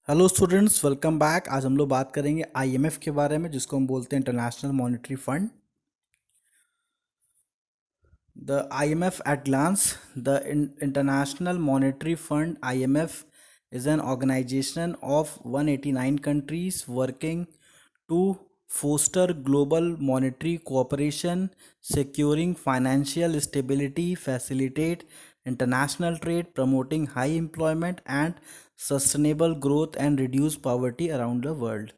Hello students, welcome back. आज हम लोग बात करेंगे आईएमएफ के बारे में, जिसको हम बोलते हैं International Monetary Fund. The IMF at glance. The International Monetary Fund IMF is an organization of 189 countries working to foster global monetary cooperation, securing financial stability, facilitate international trade, promoting high employment and sustainable growth, and reduce poverty around the world.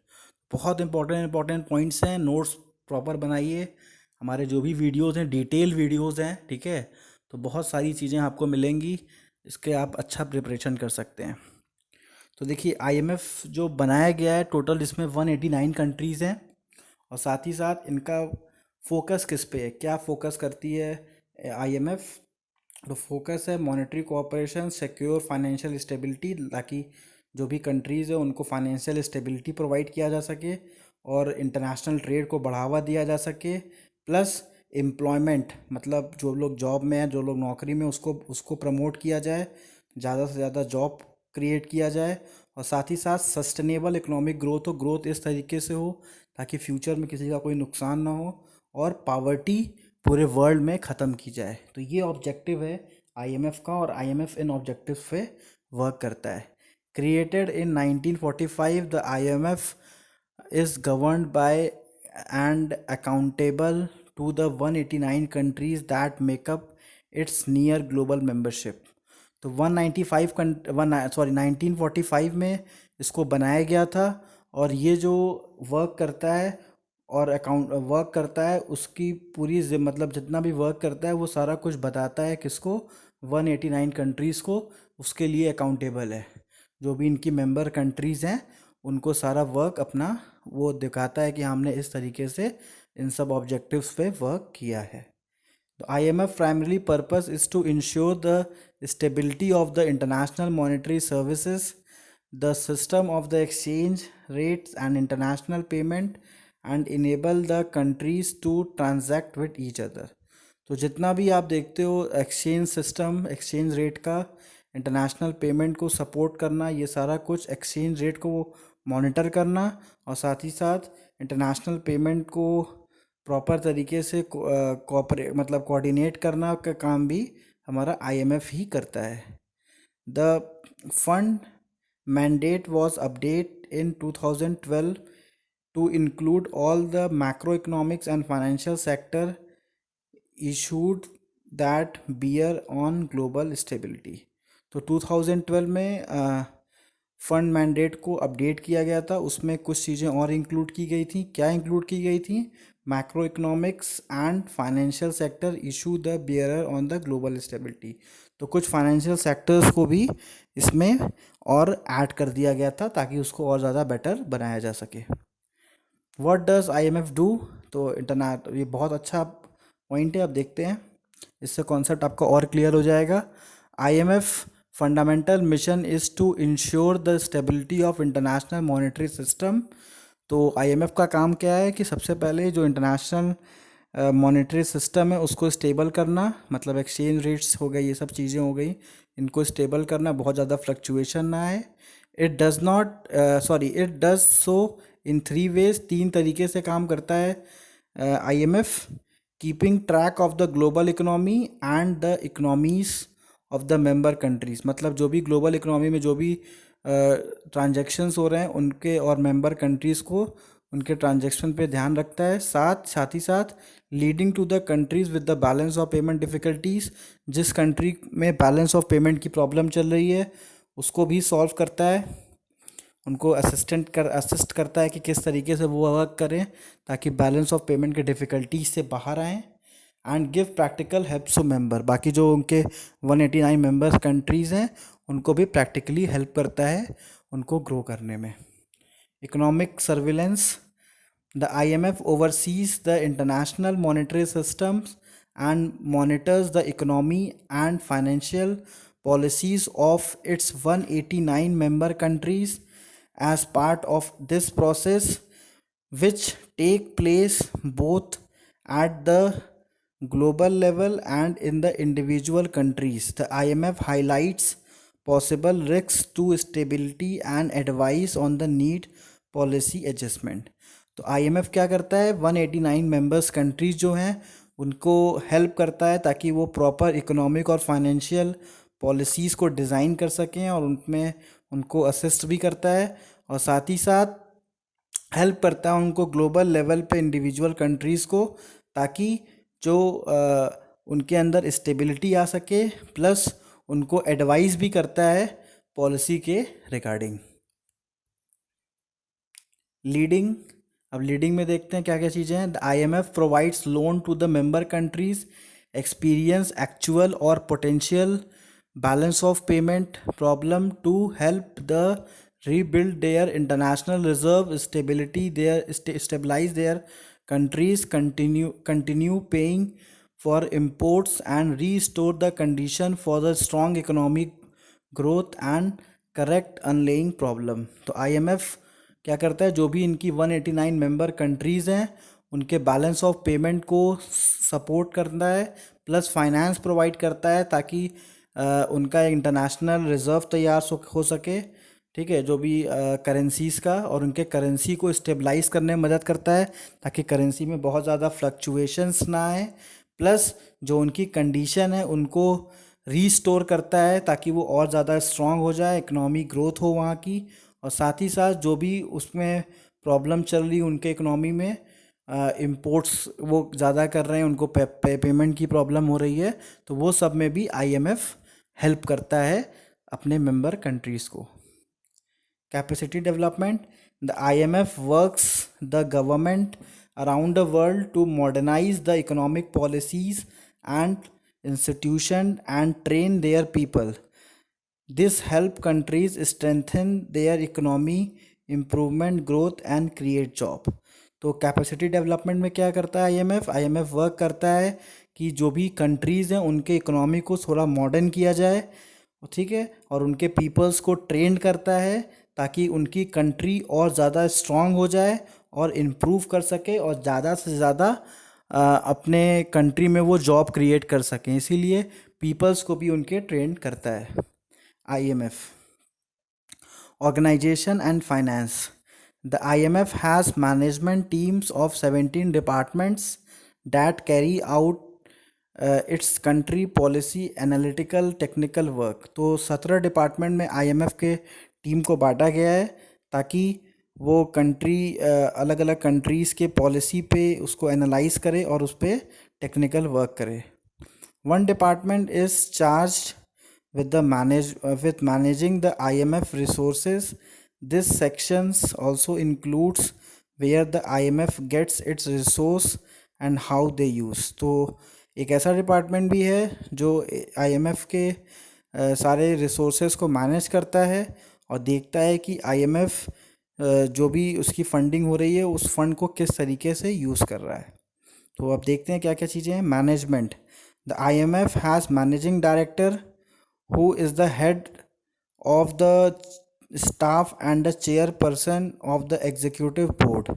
बहुत important points हैं। Notes proper बनाइए। हमारे जो भी videos हैं detail videos हैं, ठीक है। तो बहुत सारी चीज़ें आपको मिलेंगी, इसके आप अच्छा प्रिपरेशन कर सकते हैं। तो देखिए, आईएमएफ जो बनाया गया है, टोटल इसमें 189 कंट्रीज़ हैं। और साथ ही साथ इनका फोकस किस पे है, क्या फोकस करती है आईएमएफ? तो फोकस है monetary cooperation, secure financial stability, ताकि जो भी कंट्रीज़ है उनको फाइनेंशियल स्टेबिलिटी प्रोवाइड किया जा सके और इंटरनेशनल ट्रेड को बढ़ावा दिया जा सके। प्लस एम्प्लॉयमेंट, मतलब जो लोग जॉब में हैं, जो लोग नौकरी में, उसको उसको प्रमोट किया जाए, ज़्यादा से ज़्यादा जॉब क्रिएट किया जाए। और साथ ही साथ सस्टेनेबल इकोनॉमिक ग्रोथ हो, ग्रोथ इस तरीके से हो ताकि फ्यूचर में किसी का कोई नुकसान ना हो, और पावर्टी पूरे वर्ल्ड में ख़त्म की जाए। तो ये ऑब्जेक्टिव है आईएमएफ का, और आईएमएफ इन ऑब्जेक्टिव पे वर्क करता है। Created in 1945, the IMF is governed by and accountable to the 189 countries that make up its near global membership. तो 195 सॉरी 1945 में इसको बनाया गया था। और ये जो वर्क करता है और अकाउंट वर्क करता है, उसकी पूरी मतलब जितना भी वर्क करता है वो सारा कुछ बताता है किसको, 189 कंट्रीज़ को। उसके लिए अकाउंटेबल है। जो भी इनकी मेंबर कंट्रीज़ हैं उनको सारा वर्क अपना वो दिखाता है कि हमने इस तरीके से इन सब ऑब्जेक्टिव्स पे वर्क किया है। The IMF primarily purpose is to ensure the stability of the international monetary services, the system of the exchange rates and international payment, and enable the countries to transact with each other. तो जितना भी आप देखते हो exchange system, exchange rate का, international payment को support करना, ये सारा कुछ एक्सचेंज रेट को मॉनिटर करना, और साथ ही साथ इंटरनेशनल पेमेंट को प्रॉपर तरीके से कोऑपरेट मतलब कोऑर्डिनेट करना का काम भी हमारा आईएमएफ ही करता है। The fund mandate was update in 2012 to include all the macroeconomics and financial sector issued that bear on global stability। तो 2012 में फंड मैंडेट को अपडेट किया गया था। उसमें कुछ चीज़ें और इंक्लूड की गई थी। क्या इंक्लूड की गई थी? Macro economics and financial sector issue the bearer on the global stability. तो कुछ फाइनेंशियल सेक्टर्स को भी इसमें और ऐड कर दिया गया था ताकि उसको और ज़्यादा बेटर बनाया जा सके। What does IMF do? तो इंटरनेट, ये बहुत अच्छा पॉइंट है। अब देखते हैं, इससे कॉन्सेप्ट आपका और क्लियर हो जाएगा। IMF fundamental mission is to ensure the stability of international monetary system. तो आईएमएफ का काम क्या है कि सबसे पहले जो इंटरनेशनल मॉनेटरी सिस्टम है उसको स्टेबल करना, मतलब एक्सचेंज रेट्स हो गई, ये सब चीज़ें हो गई, इनको स्टेबल करना, बहुत ज़्यादा फ्लक्चुएशन ना आए। It does so in 3 ways, 3 तरीके से काम करता है IMF. Keeping track of the global economy and the economies of the member countries, मतलब जो भी ग्लोबल इकोनॉमी में जो भी ट्रांजैक्शंस हो रहे हैं उनके और मेंबर कंट्रीज़ को उनके ट्रांजैक्शन पे ध्यान रखता है। साथ ही साथ leading to the countries with the balance of payment difficulties, जिस कंट्री में बैलेंस ऑफ पेमेंट की प्रॉब्लम चल रही है उसको भी सॉल्व करता है, उनको असिस्ट करता है कि किस तरीके से वो वर्क करें ताकि बैलेंस ऑफ पेमेंट के डिफ़िकल्टीज से बाहर आएँ। And give practical help to member, बाकी जो उनके 189 मेंबर्स कंट्रीज़ हैं उनको भी प्रैक्टिकली हेल्प करता है उनको ग्रो करने में। Economic surveillance, the IMF overseas the International monetary systems and monitors the economy and financial policies of its 189 member countries. As part of this process, which take place both at the global level and in the individual countries, the IMF highlights possible risks to stability and advice on the need policy adjustment. तो IMF क्या करता है, 189 members countries जो हैं उनको help करता है ताकि वो प्रॉपर इकोनॉमिक और फाइनेंशियल पॉलिसीज़ को डिज़ाइन कर सकें, और उनमें उनको असिस्ट भी करता है, और साथ ही साथ हेल्प करता है उनको ग्लोबल लेवल पे इंडिविजुअल कंट्रीज़ को, ताकि जो उनके अंदर स्टेबिलिटी आ सके, प्लस उनको एडवाइस भी करता है पॉलिसी के रिगार्डिंग। लीडिंग, अब लीडिंग में देखते हैं क्या क्या चीज़ें हैं। The IMF provides loan to the member countries experience actual और potential balance of payment problem to help the rebuild their international reserve stability their stabilize their countries, continue paying for imports and restore the condition for the strong economic growth and correct underlying problem। तो IMF क्या करता है, जो भी इनकी 189 member countries हैं उनके balance of payment को सपोर्ट करता है, प्लस फाइनेंस प्रोवाइड करता है ताकि उनका इंटरनेशनल रिज़र्व तैयार हो सके, ठीक है, जो भी करेंसीज़ का, और उनके करेंसी को स्टेबलाइज करने में मदद करता है ताकि करेंसी में बहुत ज़्यादा फ्लक्चुएशंस ना आए, प्लस जो उनकी कंडीशन है उनको रीस्टोर करता है ताकि वो और ज़्यादा स्ट्रॉन्ग हो जाए, इकोनॉमी ग्रोथ हो वहाँ की, और साथ ही साथ जो भी उसमें प्रॉब्लम चल रही उनके इकोनॉमी में, इम्पोर्ट्स वो ज़्यादा कर रहे हैं, उनको पेमेंट की प्रॉब्लम हो रही है, तो वो सब में भी IMF हेल्प करता है अपने मेंबर कंट्रीज़ को। Capacity development, the IMF works the government around the world to modernize the economic policies and institution and train their people. This help countries strengthen their economy, improvement growth and create job। तो capacity development में क्या करता है IMF work करता है कि जो भी कंट्रीज़ हैं उनके इकोनॉमी को थोड़ा मॉडर्न किया जाए, ठीक है, और उनके पीपल्स को ट्रेन करता है ताकि उनकी कंट्री और ज़्यादा स्ट्रांग हो जाए और इम्प्रूव कर सके, और ज़्यादा से ज़्यादा अपने कंट्री में वो जॉब क्रिएट कर सकें, इसीलिए पीपल्स को भी उनके ट्रेन करता है IMF। Organization and finance, the IMF has management teams of 17 departments that carry out its country policy analytical technical work. तो 17 डिपार्टमेंट में IMF के टीम को बांटा गया है ताकि वो कंट्री अलग अलग कंट्रीज़ के पॉलिसी पे उसको एनालाइज करे और उस पर टेक्निकल वर्क करे। One department is charged with managing the IMF resources. This sections also includes where the IMF gets its resource and how they use। तो एक ऐसा डिपार्टमेंट भी है जो IMF के सारे रिसोर्सेज को मैनेज करता है और देखता है कि IMF जो भी उसकी फंडिंग हो रही है उस फंड को किस तरीके से यूज़ कर रहा है। तो अब देखते हैं क्या क्या चीज़ें हैं। Management, the IMF has managing director who is the head of the staff and the chairperson of the executive board।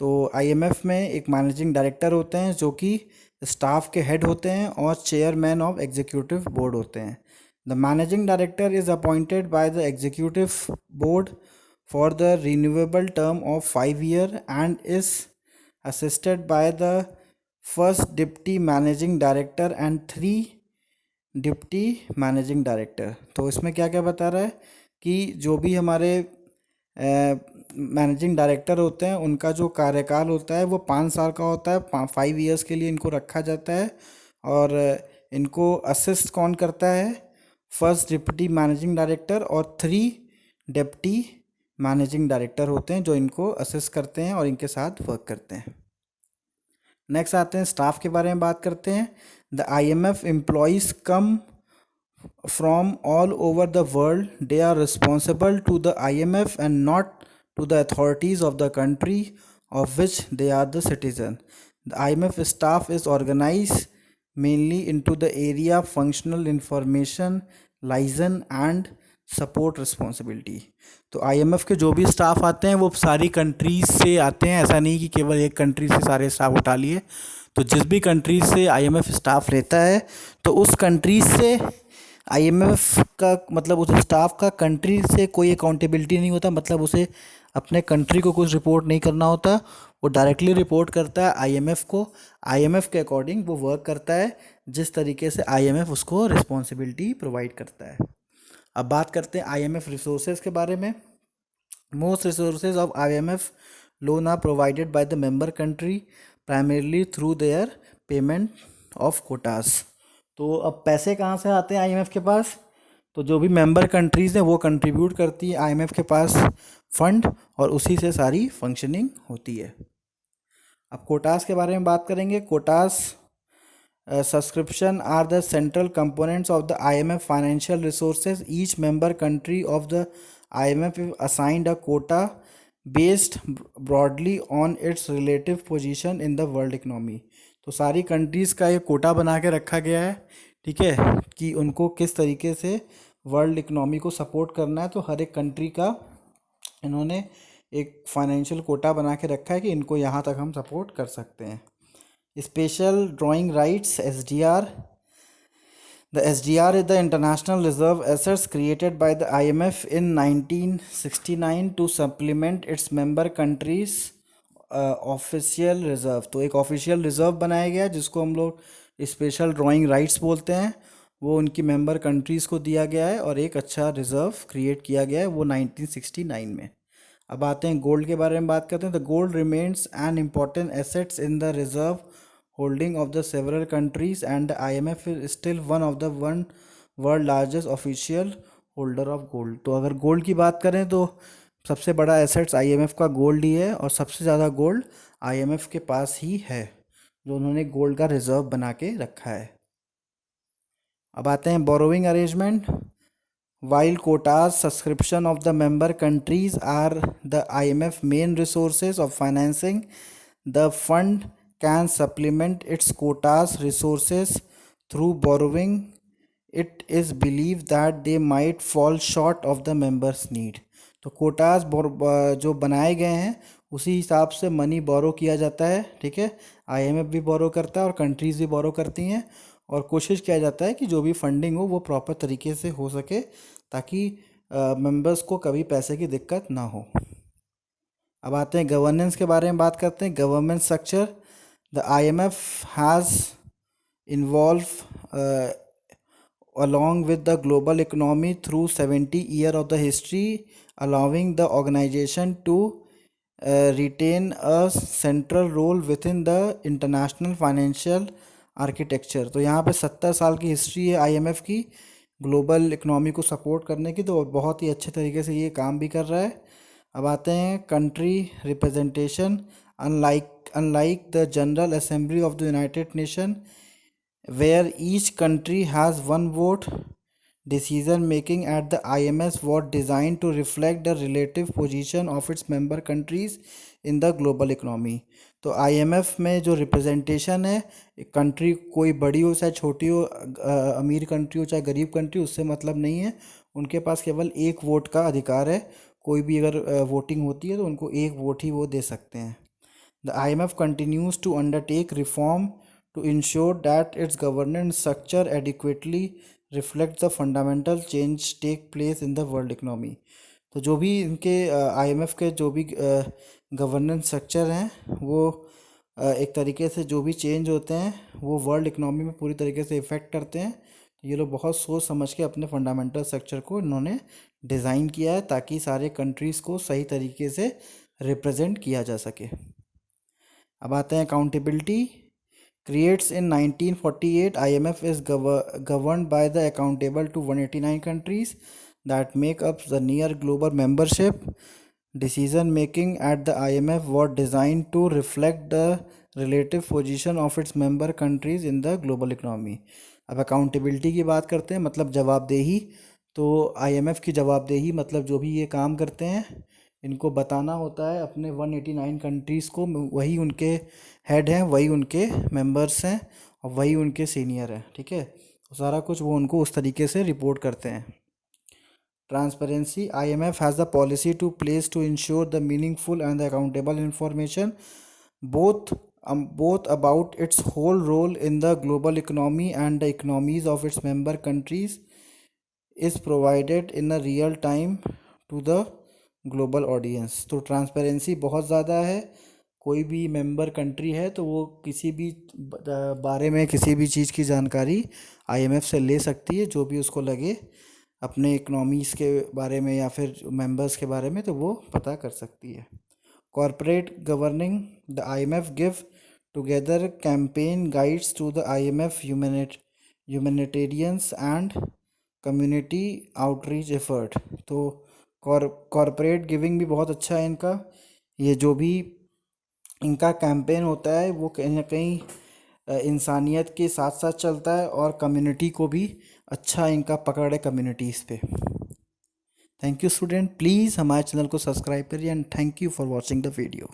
तो IMF में एक मैनेजिंग डायरेक्टर होते हैं जो कि स्टाफ के हेड होते हैं और चेयरमैन ऑफ एग्जीक्यूटिव बोर्ड होते हैं। The managing director is appointed by the executive board for the renewable term of 5 years and is assisted by the first deputy managing director and 3 deputy managing director. तो इसमें क्या क्या बता रहा है कि जो भी हमारे मैनेजिंग डायरेक्टर होते हैं उनका जो कार्यकाल होता है वो 5 साल का होता है, 5 years के लिए इनको रखा जाता है, और इनको असिस्ट कौन करता है, फर्स्ट डिप्टी मैनेजिंग डायरेक्टर और 3 डिप्टी मैनेजिंग डायरेक्टर होते हैं जो इनको असिस्ट करते हैं और इनके साथ वर्क करते हैं। नेक्स्ट आते हैं स्टाफ के बारे में बात करते हैं। The IMF employees come from all over the world, they are responsible to the IMF and not to the authorities of the country of which they are the citizen. The IMF staff is organize mainly into the area functional information, liaison and support responsibility. तो IMF के जो भी staff आते हैं वो सारी countries से आते हैं, ऐसा नहीं कि केवल एक कंट्री से सारे स्टाफ उठा लिए। तो जिस भी कंट्रीज से IMF स्टाफ लेता है तो उस कंट्रीज से आईएमएफ का मतलब उस स्टाफ का कंट्री से कोई अकाउंटेबिलिटी नहीं होता, मतलब उसे अपने कंट्री को कुछ रिपोर्ट नहीं करना होता, वो डायरेक्टली रिपोर्ट करता है आईएमएफ को। आईएमएफ के अकॉर्डिंग वो वर्क करता है, जिस तरीके से आईएमएफ उसको रिस्पॉन्सिबिलिटी प्रोवाइड करता है। अब बात करते हैं आईएमएफ रिसोर्सेज के बारे में। Most resources of IMF loan are provided by the member country primarily through their payment of quotas। तो अब पैसे कहाँ से आते हैं आईएमएफ के पास? तो जो भी मेंबर कंट्रीज़ हैं वो कंट्रीब्यूट करती है आईएमएफ के पास फंड, और उसी से सारी फंक्शनिंग होती है। अब कोटास के बारे में बात करेंगे। Quotas subscription are the central components of the IMF financial resources. Each member country of the IMF is assigned a quota based broadly on its relative position in the world economy। तो सारी countries का ये कोटा बना के रखा गया है, ठीक है, कि उनको किस तरीके से वर्ल्ड इकोनॉमी को सपोर्ट करना है। तो हर एक कंट्री का इन्होंने एक फाइनेंशियल कोटा बना के रखा है कि इनको यहाँ तक हम सपोर्ट कर सकते हैं। Special drawing rights SDR. The SDR is the International Reserve Assets created by the IMF in 1969 to supplement its member countries official reserve. तो एक ऑफिशियल रिज़र्व बनाया गया जिसको हम लोग स्पेशल ड्राइंग राइट्स बोलते हैं, वो उनकी मेंबर कंट्रीज़ को दिया गया है और एक अच्छा रिज़र्व क्रिएट किया गया है वो 1969 में। अब आते हैं गोल्ड के बारे में बात करते हैं। The gold remains an important assets in the reserve holding of the several countries and the IMF is still one of the world largest official holder of gold. तो अगर गोल्ड की बात करें तो सबसे बड़ा एसेट्स आईएमएफ का gold ही है, और सबसे ज़्यादा गोल्ड आईएमएफ के पास ही है, जो उन्होंने गोल्ड का रिजर्व बना के रखा है। अब आते हैं borrowing arrangement. While quotas subscription of the member countries are the IMF main resources of financing, the fund can supplement its quotas resources through borrowing. It is believed that they might fall short of the members' need। तो quotas जो बनाए गए हैं उसी हिसाब से money borrow किया जाता है, ठीक है। आईएमएफ भी बोरो करता है और कंट्रीज़ भी बोरो करती हैं, और कोशिश किया जाता है कि जो भी फंडिंग हो वो प्रॉपर तरीके से हो सके, ताकि मेंबर्स को कभी पैसे की दिक्कत ना हो। अब आते हैं गवर्नेंस के बारे में बात करते हैं। Government structure. The IMF has involve along with the global economy through 70 years of the history, allowing the organization to retain a central role within the international financial architecture। तो यहाँ पे 70 साल की हिस्ट्री है आईएमएफ की global economy को support करने की, तो बहुत ही अच्छे तरीके से ये काम भी कर रहा है। अब आते हैं country representation. Unlike the general assembly of the United nation where each country has one vote, decision making at the IMF was designed to reflect the relative position of its member countries in the global economy। तो IMF में जो representation है, country कोई बड़ी हो चाहे छोटी हो, अमीर कंट्री हो चाहे गरीब कंट्री, उससे मतलब नहीं है। उनके पास केवल एक वोट का अधिकार है। कोई भी अगर वोटिंग होती है तो उनको एक वोट ही वो दे सकते हैं। The IMF continues to undertake reform to ensure that its governance structure adequately reflects the fundamental change take place in the world economy। तो जो भी इनके आईएमएफ के जो भी गवर्नेंस स्ट्रक्चर हैं वो एक तरीके से जो भी चेंज होते हैं वो वर्ल्ड इकोनॉमी में पूरी तरीके से इफ़ेक्ट करते हैं। तो ये लोग बहुत सोच समझ के अपने फंडामेंटल स्ट्रक्चर को इन्होंने डिज़ाइन किया है ताकि सारे कंट्रीज़ को सही तरीके से रिप्रेजेंट किया जा सके। अब आते हैं accountability. Creates in 1948, IMF is governed by the accountable to 189 countries that make up the near global membership। Decision making at the IMF was designed to reflect the relative position of its member countries in the global economy। अब accountability की बात करते हैं, मतलब जवाबदेही। तो IMF की जवाबदेही मतलब जो भी ये काम करते हैं इनको बताना होता है अपने 189 कंट्रीज़ को, वही उनके हेड हैं, वही उनके मेंबर्स हैं और वही उनके सीनियर हैं, ठीक है। तो सारा कुछ वो उनको उस तरीके से रिपोर्ट करते हैं। Transparency. IMF has the policy to place to ensure the meaningful and the accountable information both about its whole role in the global economy and the economies of its member countries। Is provided in a real time to the global audience. तो transparency बहुत ज़्यादा है। कोई भी member country है तो वो किसी भी बारे में किसी भी चीज़ की जानकारी आईएमएफ से ले सकती है, जो भी उसको लगे अपने इकोनॉमीज़ के बारे में या फिर मेंबर्स के बारे में, तो वो पता कर सकती है। Corporate governing the IMF give together campaign guides to the IMF humanitarians and community outreach effort. तो कॉरपोरेट गिविंग भी बहुत अच्छा है इनका। ये जो भी इनका कैंपेन होता है वो कहीं ना कहीं इंसानियत के साथ साथ चलता है, और कम्युनिटी को भी अच्छा इनका पकड़ है कम्युनिटीज़ पे। थैंक यू स्टूडेंट, प्लीज़ हमारे चैनल को सब्सक्राइब करिए and thank you for watching the video.